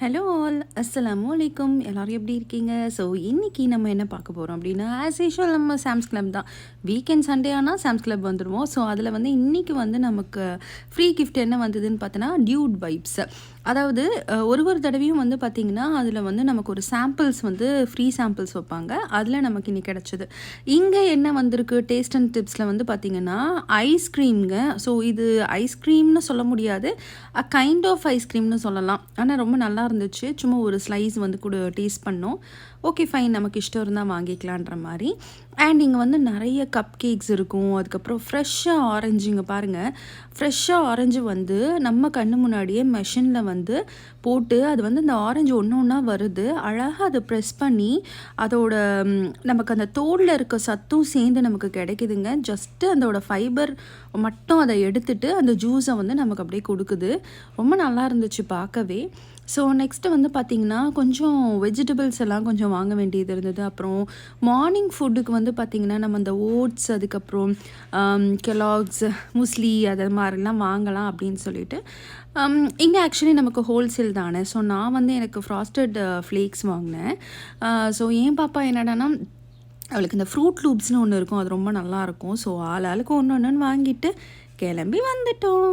Hello all அஸ்ஸலாமு அலைக்கும். எல்லோரும் எப்படி இருக்கீங்க? ஸோ இன்றைக்கி நம்ம என்ன பார்க்க போகிறோம் அப்படின்னா, ஆஸ் யூஷுவல் நம்ம சாம்ஸ் கிளப் தான். வீக்கெண்ட் சண்டே ஆனால் சாம்ஸ் கிளப் வந்துடுவோம். ஸோ அதில் வந்து இன்றைக்கி வந்து நமக்கு ஃப்ரீ கிஃப்ட் என்ன வந்ததுன்னு பார்த்தோன்னா, டியூட் வைப்ஸ். அதாவது ஒரு தடவையும் வந்து பார்த்திங்கன்னா, அதில் வந்து நமக்கு ஒரு சாம்பிள்ஸ் வந்து ஃப்ரீ சாம்பிள்ஸ் வைப்பாங்க. அதில் நமக்கு இன்றைக்கி கிடச்சிது. இங்கே என்ன வந்திருக்கு டேஸ்ட் அண்ட் டிப்ஸில் வந்து பார்த்திங்கன்னா, ஐஸ்கிரீம்ங்க. ஸோ இது ஐஸ்கிரீம்னு சொல்ல முடியாது, கைண்ட் ஆஃப் ஐஸ்கிரீம்னு சொல்லலாம். ஆனால் ரொம்ப நல்லா இருந்துச்சு. சும்மா ஒரு ஸ்லைஸ் வந்து கூட டேஸ்ட் பண்ணோம். ஓகே ஃபைன், நமக்கு இஷ்டம் இருந்தால் வாங்கிக்கலான்ற மாதிரி. அண்ட் இங்கே வந்து நிறைய கப் கேக்ஸ் இருக்கும். அதுக்கப்புறம் ஃப்ரெஷ்ஷாக ஆரஞ்சு, இங்கே பாருங்கள், ஃப்ரெஷ்ஷாக ஆரஞ்சு வந்து நம்ம கண்ணு முன்னாடியே மெஷினில் வந்து போட்டு அது வந்து இந்த ஆரஞ்சு ஒன்று ஒன்றா வருது. அழகாக அதை ப்ரெஸ் பண்ணி அதோட நமக்கு அந்த தோலில் இருக்க சத்தும் சேர்ந்து நமக்கு கிடைக்குதுங்க. ஜஸ்ட்டு அதோட ஃபைபர் மட்டும் அதை எடுத்துட்டு அந்த ஜூஸை வந்து நமக்கு அப்படியே கொடுக்குது. ரொம்ப நல்லா இருந்துச்சு பார்க்கவே. ஸோ நெக்ஸ்ட்டு வந்து பார்த்திங்கன்னா, கொஞ்சம் வெஜிடபிள்ஸ் எல்லாம் கொஞ்சம் வாங்க வேண்டியது இருந்தது. அப்புறம் மார்னிங் ஃபுட்டுக்கு வந்து பார்த்திங்கன்னா, நம்ம அந்த ஓட்ஸ், அதுக்கப்புறம் கெலாக்ஸ், முஸ்லி அது மாதிரிலாம் வாங்கலாம் அப்படின்னு சொல்லிட்டு இங்கே ஆக்சுவலி நமக்கு ஹோல்சேல் தானே. ஸோ நான் வந்து எனக்கு ஃப்ராஸ்டட் ஃப்ளேக்ஸ் வாங்கினேன். ஸோ என் பாப்பா என்னடானா, அவளுக்கு இந்த ஃப்ரூட் லூப்ஸ்னு ஒன்று இருக்கும், அது ரொம்ப நல்லாயிருக்கும். ஸோ ஆளுக்கு ஒன்று ஒன்றுன்னு வாங்கிட்டு கிளம்பி வந்துட்டோம்.